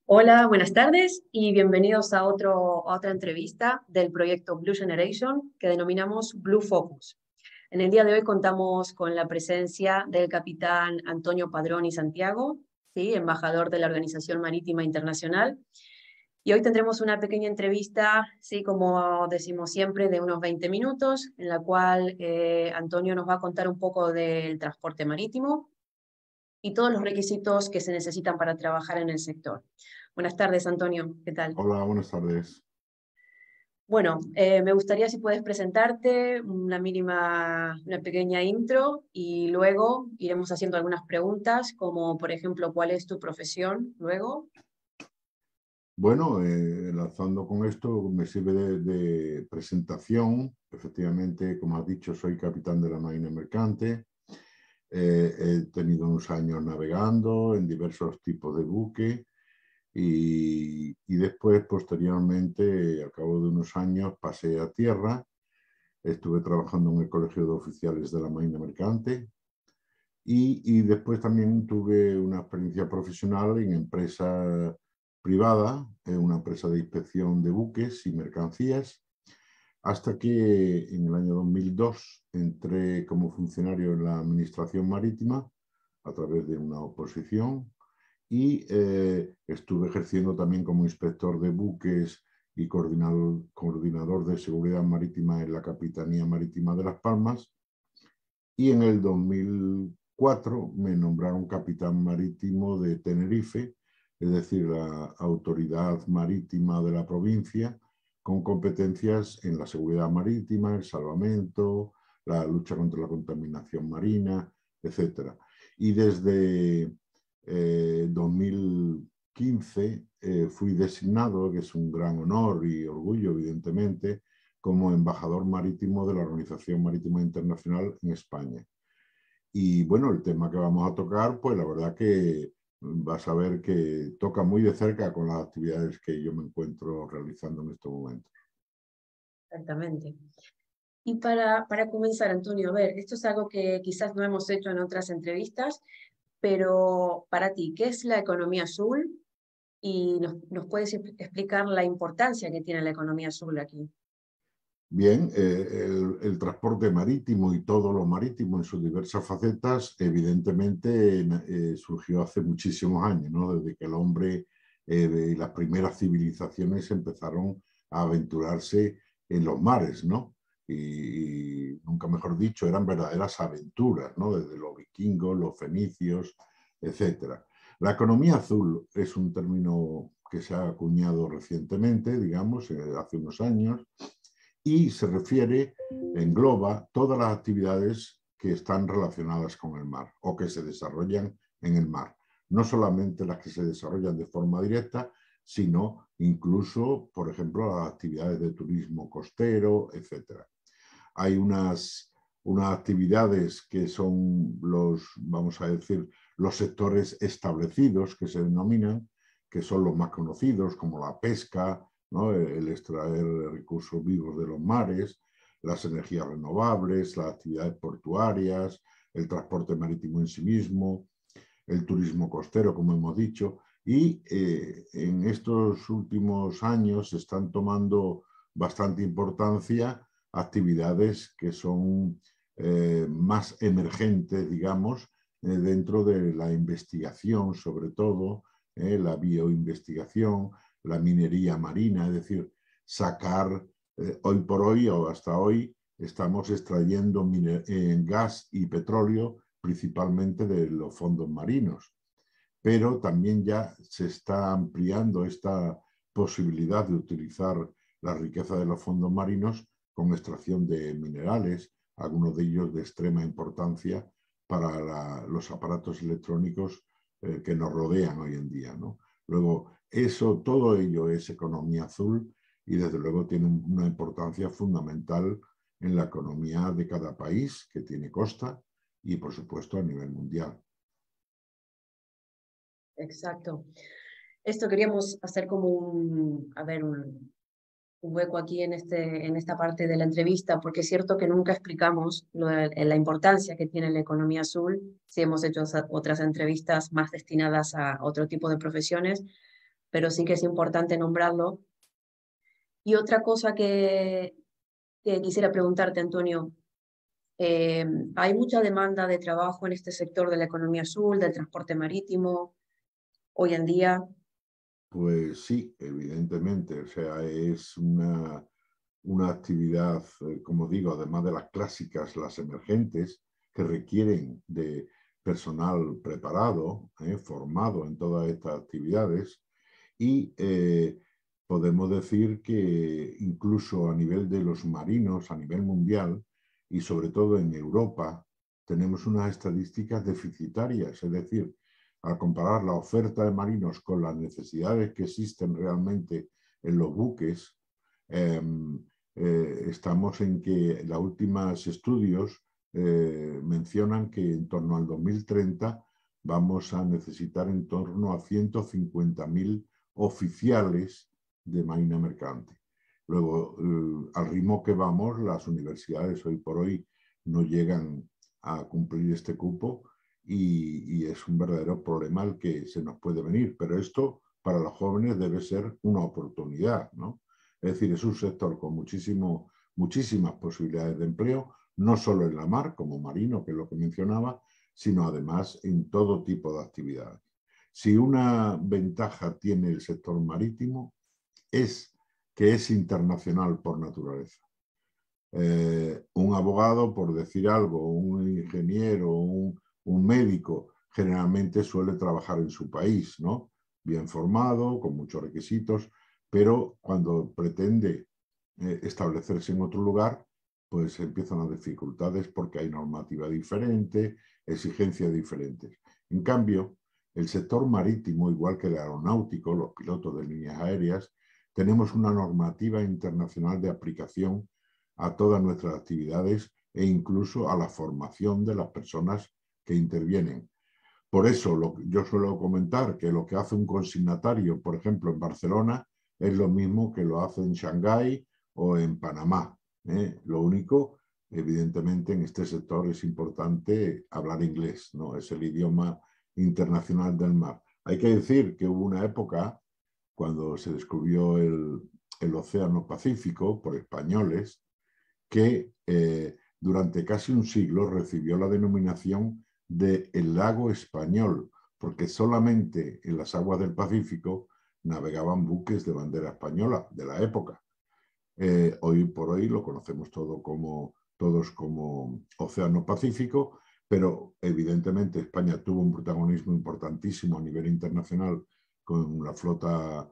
Hola, buenas tardes y bienvenidos a otra entrevista del proyecto Blue Generation que denominamos Blue Focus. En el día de hoy contamos con la presencia del capitán Antonio Padrón y Santiago, ¿sí? Embajador de la Organización Marítima Internacional. Y hoy tendremos una pequeña entrevista, sí, como decimos siempre, de unos 20 minutos, en la cual Antonio nos va a contar un poco del transporte marítimo y todos los requisitos que se necesitan para trabajar en el sector. Buenas tardes, Antonio. ¿Qué tal? Hola, buenas tardes. Bueno, me gustaría si puedes presentarte una pequeña intro y luego iremos haciendo algunas preguntas, como por ejemplo, ¿cuál es tu profesión luego? Bueno, lanzando con esto, me sirve de presentación. Efectivamente, como has dicho, soy capitán de la Marina Mercante. He tenido unos años navegando en diversos tipos de buque y después, posteriormente, al cabo de unos años, pasé a tierra. Estuve trabajando en el Colegio de Oficiales de la Marina Mercante y después también tuve una experiencia profesional en empresa privada, en una empresa de inspección de buques y mercancías, hasta que en el año 2002 entré como funcionario en la Administración Marítima a través de una oposición y estuve ejerciendo también como inspector de buques y coordinador de seguridad marítima en la Capitanía Marítima de Las Palmas. Y en el 2004 me nombraron capitán marítimo de Tenerife, es decir, la autoridad marítima de la provincia, con competencias en la seguridad marítima, el salvamento, la lucha contra la contaminación marina, etc. Y desde 2015 fui designado, que es un gran honor y orgullo, evidentemente, como embajador marítimo de la Organización Marítima Internacional en España. Y bueno, el tema que vamos a tocar, pues la verdad que vas a ver que toca muy de cerca con las actividades que yo me encuentro realizando en estos momentos. Exactamente. Y para comenzar, Antonio, a ver, esto es algo que quizás no hemos hecho en otras entrevistas, pero para ti, ¿qué es la economía azul? Y nos puedes explicar la importancia que tiene la economía azul aquí. Bien, el transporte marítimo y todo lo marítimo en sus diversas facetas, evidentemente surgió hace muchísimos años, ¿no? Desde que el hombre y las primeras civilizaciones empezaron a aventurarse en los mares, ¿no? Y nunca mejor dicho, eran verdaderas aventuras, ¿no? Desde los vikingos, los fenicios, etcétera. La economía azul es un término que se ha acuñado recientemente, digamos, hace unos años, y se refiere, engloba todas las actividades que están relacionadas con el mar o que se desarrollan en el mar. No solamente las que se desarrollan de forma directa, sino incluso, por ejemplo, las actividades de turismo costero, etc. Hay unas actividades que son los, vamos a decir, los sectores establecidos que se denominan, que son los más conocidos, como la pesca, ¿no? El extraer recursos vivos de los mares, las energías renovables, las actividades portuarias, el transporte marítimo en sí mismo, el turismo costero, como hemos dicho, y en estos últimos años se están tomando bastante importancia actividades que son más emergentes, digamos, dentro de la investigación, sobre todo, la bioinvestigación, la minería marina, es decir, sacar, hoy por hoy o hasta hoy, estamos extrayendo gas y petróleo principalmente de los fondos marinos, pero también ya se está ampliando esta posibilidad de utilizar la riqueza de los fondos marinos con extracción de minerales, algunos de ellos de extrema importancia para los aparatos electrónicos que nos rodean hoy en día, ¿no? Luego, todo ello es economía azul y desde luego tiene una importancia fundamental en la economía de cada país que tiene costa y, por supuesto, a nivel mundial. Exacto. Esto queríamos hacer como un hueco aquí en esta parte de la entrevista, porque es cierto que nunca explicamos la importancia que tiene la economía azul. Sí hemos hecho otras entrevistas más destinadas a otro tipo de profesiones, pero sí que es importante nombrarlo. Y otra cosa que quisiera preguntarte, Antonio, hay mucha demanda de trabajo en este sector de la economía azul, del transporte marítimo, hoy en día. Pues sí, evidentemente. O sea, es una actividad, como digo, además de las clásicas, las emergentes, que requieren de personal preparado, formado en todas estas actividades. Y podemos decir que incluso a nivel de los marinos, a nivel mundial, y sobre todo en Europa, tenemos unas estadísticas deficitarias. Es decir, al comparar la oferta de marinos con las necesidades que existen realmente en los buques, estamos en que los últimos estudios mencionan que en torno al 2030 vamos a necesitar en torno a 150.000 oficiales de marina mercante. Luego, al ritmo que vamos, las universidades hoy por hoy no llegan a cumplir este cupo y es un verdadero problema el que se nos puede venir. Pero esto para los jóvenes debe ser una oportunidad, ¿no? Es decir, es un sector con muchísimas posibilidades de empleo, no solo en la mar, como marino, que es lo que mencionaba, sino además en todo tipo de actividades. Si una ventaja tiene el sector marítimo es que es internacional por naturaleza. Un abogado, por decir algo, un ingeniero, un médico, generalmente suele trabajar en su país, ¿no? Bien formado, con muchos requisitos, pero cuando pretende establecerse en otro lugar, pues empiezan las dificultades porque hay normativa diferente, exigencias diferentes. En cambio, el sector marítimo, igual que el aeronáutico, los pilotos de líneas aéreas, tenemos una normativa internacional de aplicación a todas nuestras actividades e incluso a la formación de las personas que intervienen. Por eso yo suelo comentar que lo que hace un consignatario, por ejemplo, en Barcelona, es lo mismo que lo hace en Shanghái o en Panamá. Lo único, evidentemente, en este sector es importante hablar inglés, ¿no? Es el idioma internacional del mar. Hay que decir que hubo una época cuando se descubrió el Océano Pacífico por españoles, que durante casi un siglo recibió la denominación de el lago español, porque solamente en las aguas del Pacífico navegaban buques de bandera española de la época. Hoy por hoy lo conocemos todos como Océano Pacífico, pero evidentemente España tuvo un protagonismo importantísimo a nivel internacional con la flota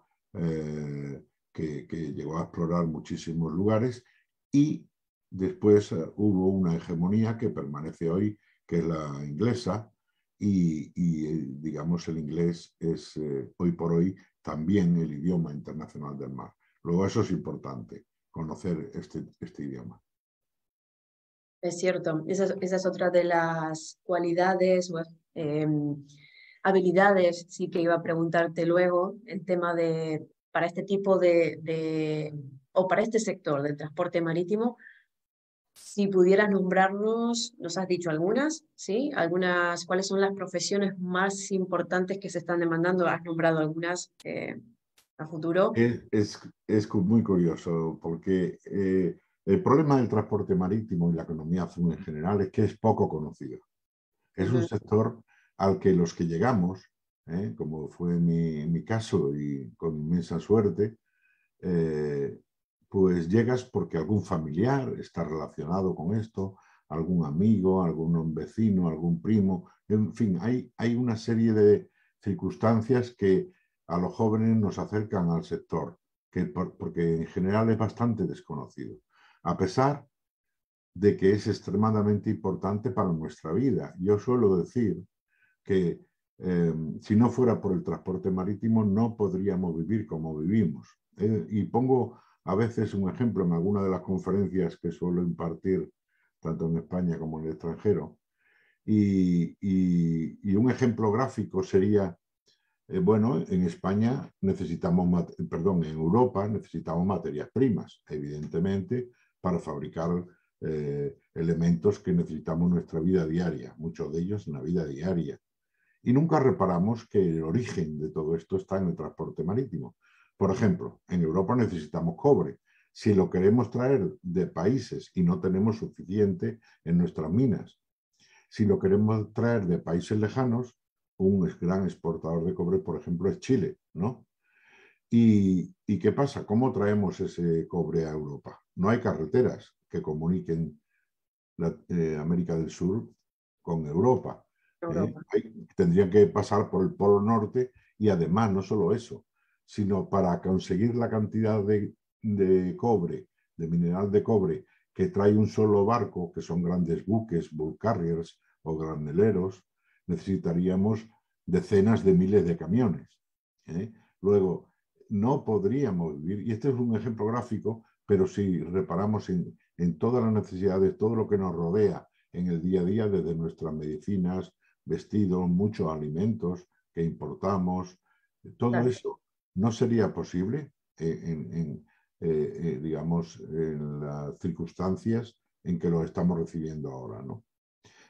que llegó a explorar muchísimos lugares y después hubo una hegemonía que permanece hoy, que es la inglesa, digamos el inglés es hoy por hoy también el idioma internacional del mar. Luego eso es importante, conocer este idioma. Es cierto, esa es otra de las cualidades o habilidades, sí que iba a preguntarte luego, el tema de, para este tipo o para este sector del transporte marítimo, si pudieras nombrarnos, nos has dicho algunas, ¿sí? Algunas, ¿cuáles son las profesiones más importantes que se están demandando? Has nombrado algunas a futuro. Es muy curioso porque el problema del transporte marítimo y la economía azul en general es que es poco conocido. Es un sector al que los que llegamos, como fue mi caso y con inmensa suerte, pues llegas porque algún familiar está relacionado con esto, algún amigo, algún vecino, algún primo, en fin, hay una serie de circunstancias que a los jóvenes nos acercan al sector, porque en general es bastante desconocido, a pesar de que es extremadamente importante para nuestra vida. Yo suelo decir que si no fuera por el transporte marítimo no podríamos vivir como vivimos. Y pongo a veces un ejemplo en alguna de las conferencias que suelo impartir, tanto en España como en el extranjero, y un ejemplo gráfico sería Bueno, en España necesitamos, perdón, en Europa necesitamos materias primas, evidentemente, para fabricar elementos que necesitamos en nuestra vida diaria, muchos de ellos en la vida diaria. Y nunca reparamos que el origen de todo esto está en el transporte marítimo. Por ejemplo, en Europa necesitamos cobre. Si lo queremos traer de países y no tenemos suficiente en nuestras minas, si lo queremos traer de países lejanos, un gran exportador de cobre, por ejemplo, es Chile, ¿no? ¿Y qué pasa? ¿Cómo traemos ese cobre a Europa? No hay carreteras que comuniquen América del Sur con Europa. Europa. Tendrían que pasar por el Polo Norte y además no solo eso, sino para conseguir la cantidad de cobre, de mineral de cobre que trae un solo barco, que son grandes buques, bulk carriers o graneleros, necesitaríamos decenas de miles de camiones. Luego, no podríamos vivir, y este es un ejemplo gráfico, pero si reparamos en todas las necesidades, todo lo que nos rodea en el día a día, desde nuestras medicinas, vestidos, muchos alimentos que importamos, todo Claro. eso no sería posible digamos, en las circunstancias en que lo estamos recibiendo ahora, ¿no?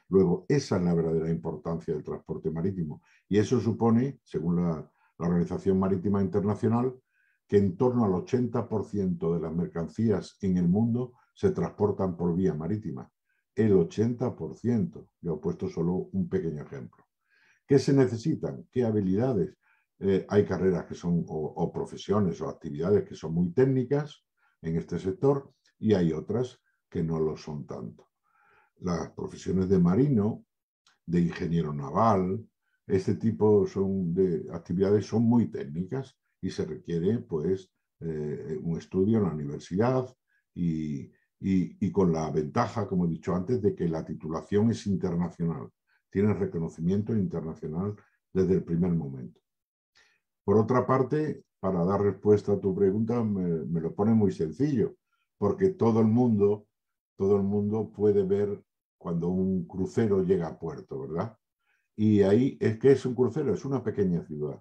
Luego, esa es la verdadera importancia del transporte marítimo. Y eso supone, según la Organización Marítima Internacional, que en torno al 80% de las mercancías en el mundo se transportan por vía marítima. El 80%. Yo he puesto solo un pequeño ejemplo. ¿Qué se necesitan? ¿Qué habilidades? Hay carreras que son, o profesiones o actividades que son muy técnicas en este sector y hay otras que no lo son tanto. Las profesiones de marino, de ingeniero naval, este tipo de actividades son muy técnicas y se requiere pues un estudio en la universidad y con la ventaja, como he dicho antes, de que la titulación es internacional, tiene reconocimiento internacional desde el primer momento. Por otra parte, para dar respuesta a tu pregunta, me lo pone muy sencillo, porque todo el mundo puede ver cuando un crucero llega a puerto, ¿verdad? Y ahí es que es un crucero, es una pequeña ciudad.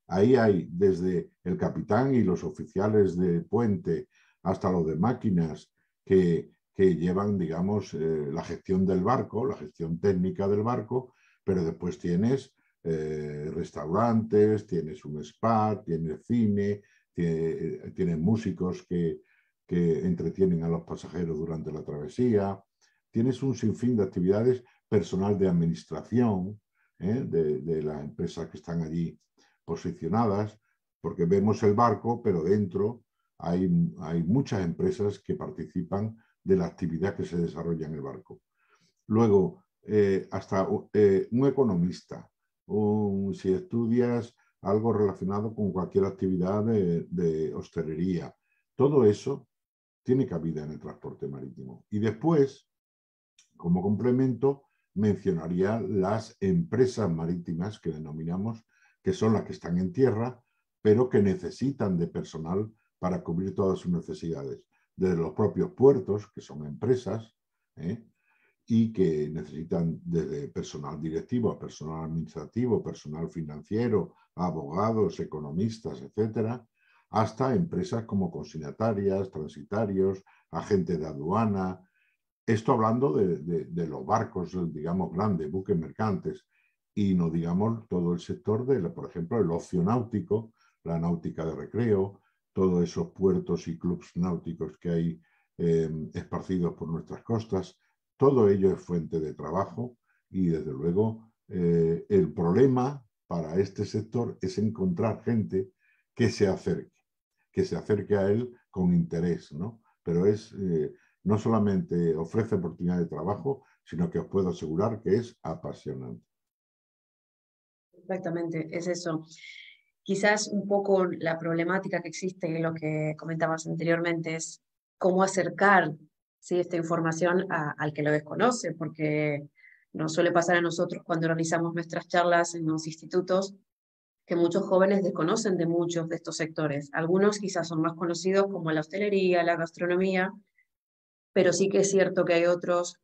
Ahí hay desde el capitán y los oficiales de puente hasta los de máquinas que llevan, digamos, la gestión del barco, la gestión técnica del barco, pero después tienes restaurantes, tienes un spa, tienes cine, tienes músicos que entretienen a los pasajeros durante la travesía, tienes un sinfín de actividades, personal de administración de las empresas que están allí posicionadas, porque vemos el barco, pero dentro hay muchas empresas que participan de la actividad que se desarrolla en el barco. Luego, hasta un economista, si estudias algo relacionado con cualquier actividad de hostelería, todo eso tiene cabida en el transporte marítimo. Y después, como complemento, mencionaría las empresas marítimas que denominamos, que son las que están en tierra, pero que necesitan de personal para cubrir todas sus necesidades. Desde los propios puertos, que son empresas, y que necesitan desde personal directivo a personal administrativo, personal financiero, abogados, economistas, etcétera, hasta empresas como consignatarias, transitarios, agentes de aduana. Esto hablando de los barcos, digamos, grandes, buques mercantes, y no digamos todo el sector por ejemplo, el ocio náutico, la náutica de recreo, todos esos puertos y clubs náuticos que hay esparcidos por nuestras costas. Todo ello es fuente de trabajo y, desde luego, el problema para este sector es encontrar gente que se acerque a él con interés, ¿no? Pero no solamente ofrece oportunidad de trabajo, sino que os puedo asegurar que es apasionante. Exactamente, es eso. Quizás un poco la problemática que existe y lo que comentabas anteriormente es cómo acercar, ¿sí?, esta información al que lo desconoce, porque nos suele pasar a nosotros cuando organizamos nuestras charlas en los institutos que muchos jóvenes desconocen de muchos de estos sectores. Algunos quizás son más conocidos como la hostelería, la gastronomía, pero sí que es cierto que hay otros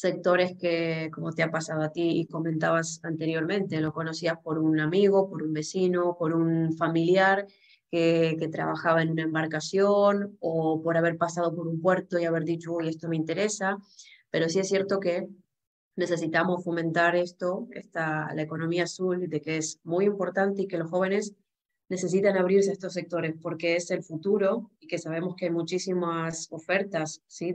sectores que, como te ha pasado a ti y comentabas anteriormente, lo conocías por un amigo, por un vecino, por un familiar que trabajaba en una embarcación o por haber pasado por un puerto y haber dicho, uy, esto me interesa, pero sí es cierto que necesitamos fomentar esto, la economía azul, de que es muy importante y que los jóvenes necesitan abrirse a estos sectores porque es el futuro y que sabemos que hay muchísimas ofertas, ¿sí?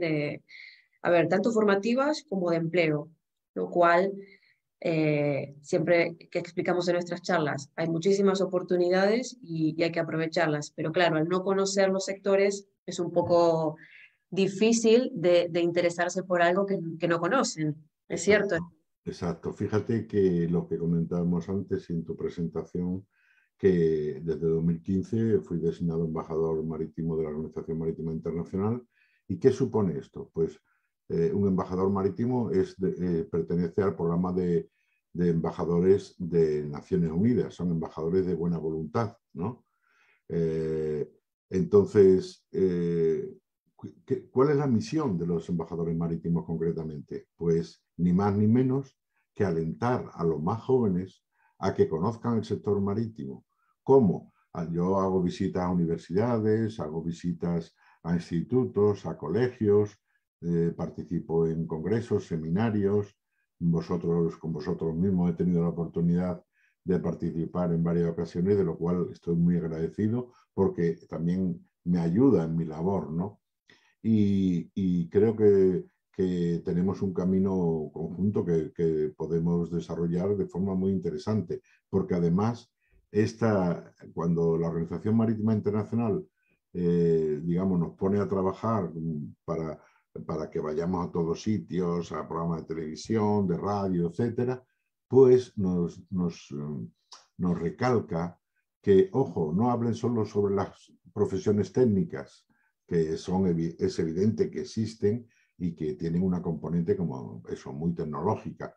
A ver, tanto formativas como de empleo, lo cual siempre que explicamos en nuestras charlas, hay muchísimas oportunidades y hay que aprovecharlas, pero claro, al no conocer los sectores es un poco difícil de interesarse por algo que no conocen, ¿es cierto? Exacto, exacto. Fíjate que lo que comentábamos antes en tu presentación, que desde 2015 fui designado embajador marítimo de la Organización Marítima Internacional. ¿Y qué supone esto? Pues un embajador marítimo pertenece al programa de embajadores de Naciones Unidas, son embajadores de buena voluntad, ¿no? Eh, entonces, ¿cuál es la misión de los embajadores marítimos concretamente? Pues ni más ni menos que alentar a los más jóvenes a que conozcan el sector marítimo. ¿Cómo? Yo hago visitas a universidades, hago visitas a institutos, a colegios, participo en congresos, seminarios. Con vosotros mismos he tenido la oportunidad de participar en varias ocasiones, de lo cual estoy muy agradecido porque también me ayuda en mi labor, ¿no? Y creo que tenemos un camino conjunto que podemos desarrollar de forma muy interesante, porque además cuando la Organización Marítima Internacional, digamos, nos pone a trabajar para que vayamos a todos sitios, a programas de televisión, de radio, etcétera, pues nos recalca que, ojo, no hablen solo sobre las profesiones técnicas, que es evidente que existen y que tienen una componente como eso, muy tecnológica,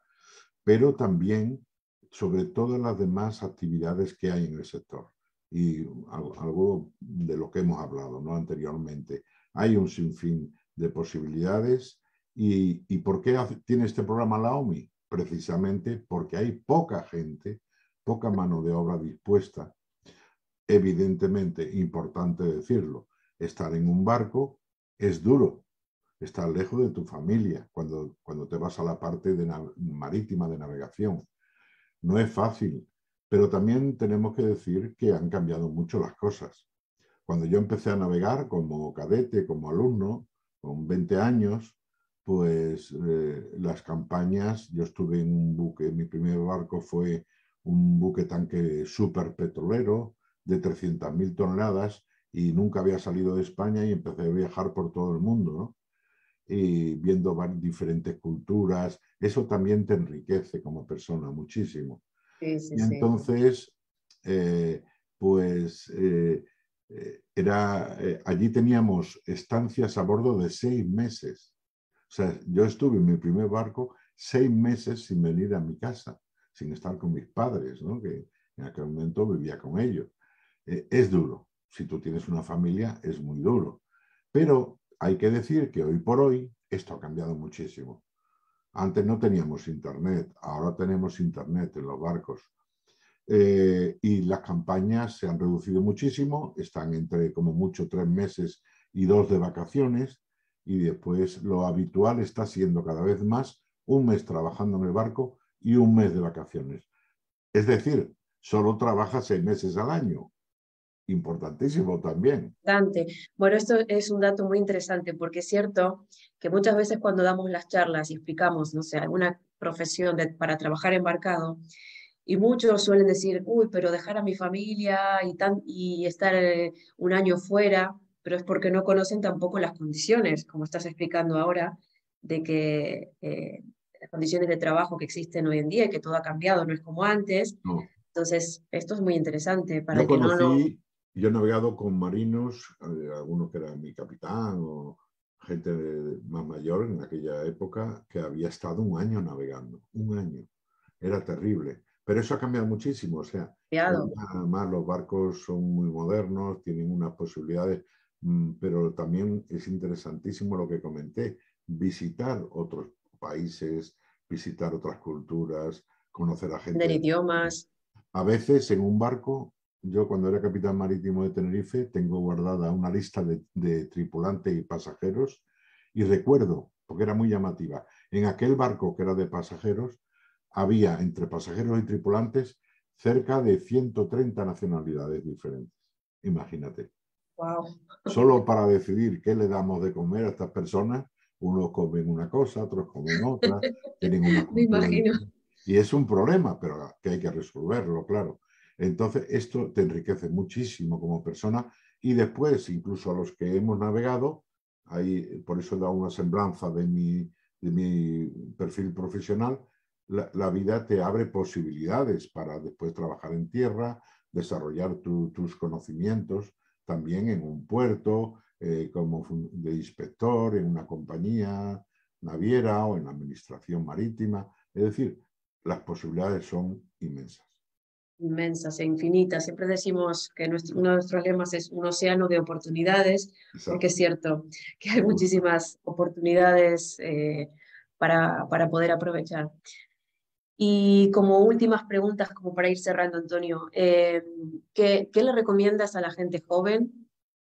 pero también sobre todas las demás actividades que hay en el sector. Y algo de lo que hemos hablado, ¿no?, anteriormente. Hay un sinfín de posibilidades. ¿Y por qué tiene este programa la OMI? Precisamente porque hay poca gente, poca mano de obra dispuesta. Evidentemente, importante decirlo, estar en un barco es duro, estar lejos de tu familia cuando te vas a la parte marítima de navegación. No es fácil, pero también tenemos que decir que han cambiado mucho las cosas. Cuando yo empecé a navegar como cadete, como alumno, con 20 años, pues las campañas, yo estuve en un buque, mi primer barco fue un buque tanque súper petrolero de 300.000 toneladas y nunca había salido de España y empecé a viajar por todo el mundo, ¿no? Y viendo diferentes culturas, eso también te enriquece como persona muchísimo. Sí, sí, Y sí. entonces, pues allí teníamos estancias a bordo de 6 meses. O sea, yo estuve en mi primer barco 6 meses sin venir a mi casa, sin estar con mis padres, ¿no?, que en aquel momento vivía con ellos. Es duro. Si tú tienes una familia, es muy duro. Pero hay que decir que hoy por hoy esto ha cambiado muchísimo. Antes no teníamos internet, ahora tenemos internet en los barcos. Y las campañas se han reducido muchísimo, están entre como mucho 3 meses y 2 de vacaciones, y después lo habitual está siendo cada vez más un mes trabajando en el barco y un mes de vacaciones. Es decir, solo trabaja 6 meses al año. Importantísimo también. Importante. Bueno, esto es un dato muy interesante porque es cierto que muchas veces cuando damos las charlas y explicamos, no sé, alguna profesión para trabajar embarcado, y muchos suelen decir, uy, pero dejar a mi familia y estar un año fuera, pero es porque no conocen tampoco las condiciones, como estás explicando ahora, de que las condiciones de trabajo que existen hoy en día y que todo ha cambiado, no es como antes. No. Entonces, esto es muy interesante para Yo el que no lo... yo he navegado con marinos, algunos que eran mi capitán o gente más mayor en aquella época, que había estado un año navegando, un año. Era terrible. Pero eso ha cambiado muchísimo. O sea, hoy además los barcos son muy modernos, tienen unas posibilidades, pero también es interesantísimo lo que comenté, visitar otros países, visitar otras culturas, conocer a Aprender gente. idiomas. A veces en un barco, yo cuando era capitán marítimo de Tenerife, tengo guardada una lista de tripulantes y pasajeros y recuerdo, porque era muy llamativa, en aquel barco que era de pasajeros, había entre pasajeros y tripulantes cerca de 130 nacionalidades diferentes. Imagínate. Wow, Solo para decidir qué le damos de comer a estas personas, unos comen una cosa, otros comen otra, tienen una me cultura imagino. diferente. Y es un problema, pero que hay que resolverlo, claro. Entonces, esto te enriquece muchísimo como persona y después, incluso a los que hemos navegado, ahí, por eso da una semblanza de mi perfil profesional, la vida te abre posibilidades para después trabajar en tierra, desarrollar tus conocimientos también en un puerto, como de inspector, en una compañía naviera o en la administración marítima. Es decir, las posibilidades son inmensas. Inmensas e infinitas. Siempre decimos que uno de nuestros lemas es un océano de oportunidades, porque Exacto. es cierto que hay Me gusta. muchísimas oportunidades para poder aprovechar. Y como últimas preguntas, como para ir cerrando, Antonio, ¿qué le recomiendas a la gente joven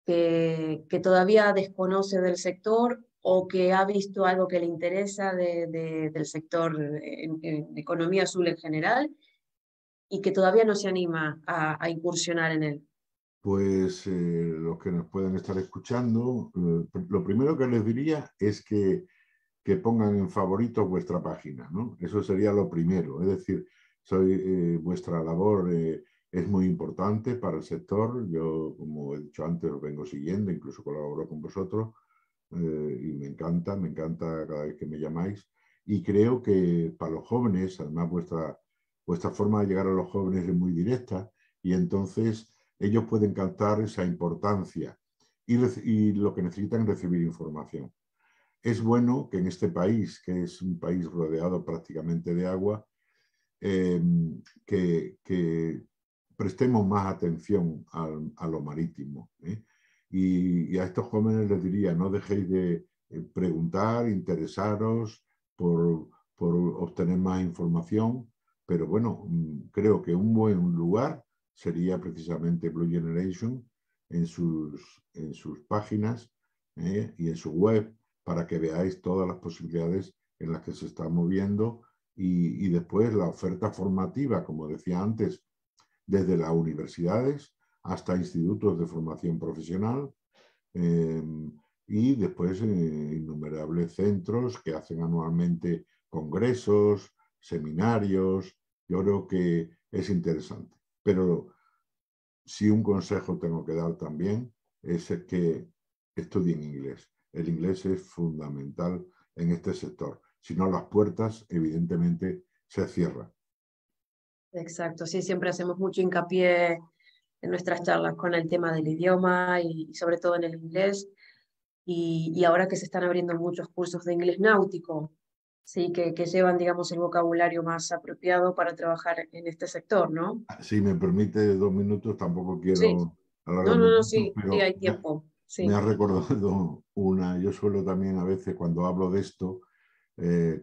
que todavía desconoce del sector o que ha visto algo que le interesa del sector en economía azul en general y que todavía no se anima a incursionar en él? Pues los que nos pueden estar escuchando, lo primero que les diría es que pongan en favorito vuestra página, ¿no? Eso sería lo primero. Es decir, vuestra labor es muy importante para el sector. Yo, como he dicho antes, os vengo siguiendo, incluso colaboro con vosotros y me encanta cada vez que me llamáis. Y creo que para los jóvenes, además vuestra forma de llegar a los jóvenes es muy directa y entonces ellos pueden captar esa importancia y lo que necesitan es recibir información. Es bueno que en este país, que es un país rodeado prácticamente de agua, eh, que prestemos más atención a lo marítimo. Y a estos jóvenes les diría, no dejéis de preguntar, interesaros por obtener más información, pero bueno, creo que un buen lugar sería precisamente Blue Generation en sus páginas y en su web para que veáis todas las posibilidades en las que se está moviendo y después la oferta formativa, como decía antes, desde las universidades hasta institutos de formación profesional eh, y después innumerables centros que hacen anualmente congresos, seminarios. Yo creo que es interesante. Pero si un consejo tengo que dar también es el que estudien inglés. El inglés es fundamental en este sector. Si no, las puertas evidentemente se cierran. Exacto, sí, siempre hacemos mucho hincapié en nuestras charlas con el tema del idioma y sobre todo en el inglés. Y ahora que se están abriendo muchos cursos de inglés náutico, sí, que llevan, digamos, el vocabulario más apropiado para trabajar en este sector, ¿no? Si me permite 2 minutos, tampoco Sí, quiero no, alargarme no, no, mucho, sí, sí, pero hay tiempo, me sí. ha recordado una, yo suelo también a veces cuando hablo de esto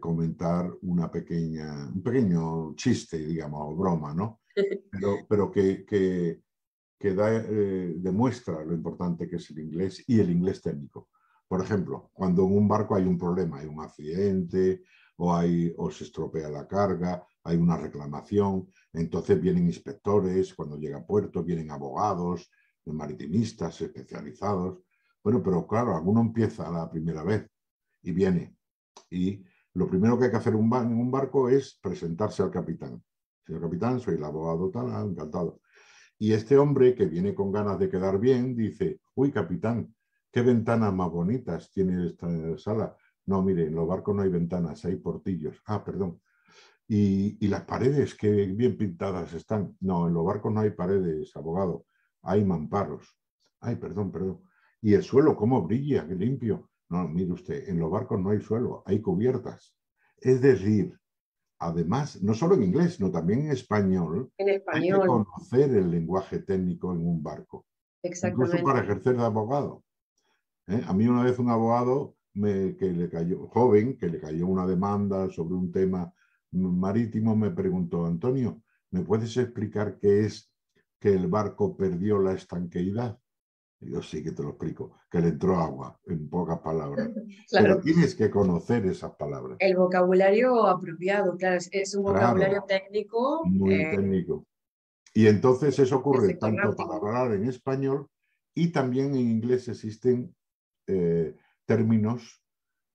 comentar un pequeño chiste, digamos, o broma, ¿no? Pero que demuestra lo importante que es el inglés y el inglés técnico. Por ejemplo, cuando en un barco hay un problema, hay un accidente o se estropea la carga, hay una reclamación, entonces vienen inspectores, cuando llega a puerto vienen abogados, maritimistas especializados. Bueno, pero claro, alguno empieza la primera vez y viene. Y lo primero que hay que hacer en un barco es presentarse al capitán. Señor capitán, soy el abogado tal, encantado. Y este hombre que viene con ganas de quedar bien dice, uy, capitán, qué ventanas más bonitas tiene esta sala. No, mire, en los barcos no hay ventanas, hay portillos. Ah, perdón. Y las paredes, qué bien pintadas están. No, en los barcos no hay paredes, abogado, hay mamparos. Ay, perdón, perdón. Y el suelo, cómo brilla, qué limpio. No, mire usted, en los barcos no hay suelo, hay cubiertas. Es decir, además, no solo en inglés, sino también en español, En hay que español, conocer el lenguaje técnico en un barco, incluso para exactamente. ejercer de abogado. A mí una vez un abogado que le cayó, joven, que le cayó una demanda sobre un tema marítimo, me preguntó: Antonio, ¿me puedes explicar qué es que el barco perdió la estanqueidad? Y yo: sí que te lo explico, que le entró agua, en pocas palabras. Pero Claro, tienes que conocer esas palabras. el vocabulario apropiado, claro, es un vocabulario Claro, técnico muy técnico. Y entonces eso del ocurre sector tanto para náutico. hablar en español, y también en inglés existen términos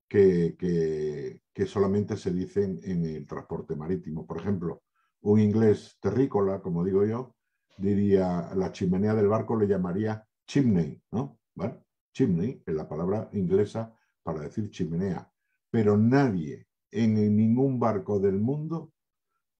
que solamente se dicen en el transporte marítimo. Por ejemplo, un inglés terrícola, como digo yo, diría: la chimenea del barco le llamaría chimney, ¿no? ¿Vale? Chimney es la palabra inglesa para decir chimenea. Pero nadie en ningún barco del mundo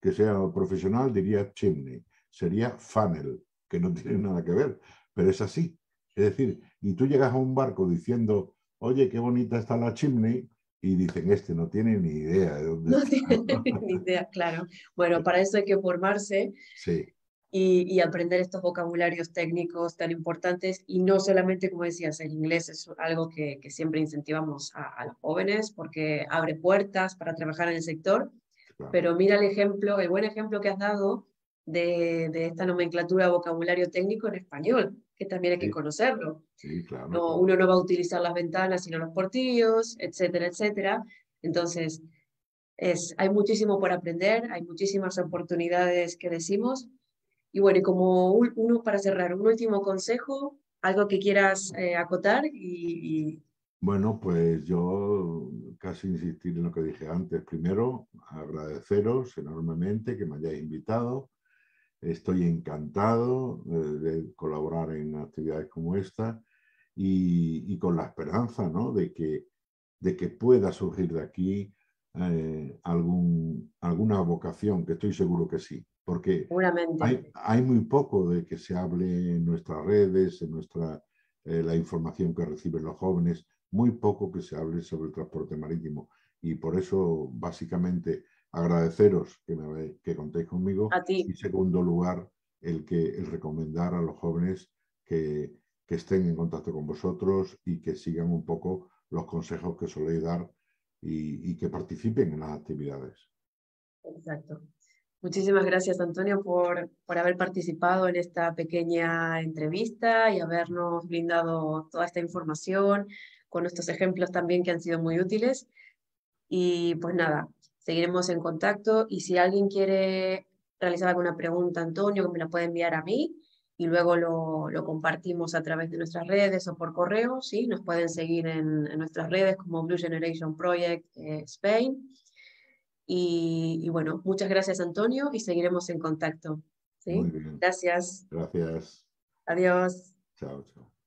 que sea profesional diría chimney, sería funnel, que no tiene nada que ver, pero es así. Es decir, y tú llegas a un barco diciendo: oye, qué bonita está la chimney, y dicen: este no tiene ni idea de dónde No está. tiene ni idea, claro. Bueno, para eso hay que formarse Sí, y aprender estos vocabularios técnicos tan importantes y no solamente, como decías, el inglés es algo que siempre incentivamos a los jóvenes porque abre puertas para trabajar en el sector, claro. pero mira el ejemplo, el buen ejemplo que has dado de esta nomenclatura de vocabulario técnico en español, que también hay que Sí, conocerlo. sí, claro, No, claro. uno no va a utilizar las ventanas, sino los portillos, etcétera, etcétera. Entonces, hay muchísimo por aprender, hay muchísimas oportunidades que decimos. Y bueno, y como uno para cerrar, un último consejo, algo que quieras acotar Bueno, pues yo casi insistir en lo que dije antes. Primero, agradeceros enormemente que me hayáis invitado. Estoy encantado de colaborar en actividades como esta, y con la esperanza, ¿no?, de que pueda surgir de aquí alguna vocación, que estoy seguro que sí, porque seguramente. hay muy poco de que se hable en nuestras redes, en la información que reciben los jóvenes, muy poco que se hable sobre el transporte marítimo. Y por eso, básicamente, agradeceros que contéis conmigo, A ti, y, segundo lugar, el recomendar a los jóvenes que estén en contacto con vosotros y que sigan un poco los consejos que soléis dar, y que participen en las actividades. exacto. Muchísimas gracias, Antonio, por haber participado en esta pequeña entrevista y habernos brindado toda esta información con estos ejemplos también que han sido muy útiles. Y pues nada, seguiremos en contacto y si alguien quiere realizar alguna pregunta, Antonio, me la puede enviar a mí y luego lo compartimos a través de nuestras redes o por correo, ¿sí? Nos pueden seguir en nuestras redes como Blue Generation Project Spain. Y bueno, muchas gracias, Antonio, y seguiremos en contacto, Muy ¿sí? bien, Gracias. gracias. Adiós. Chao, chao.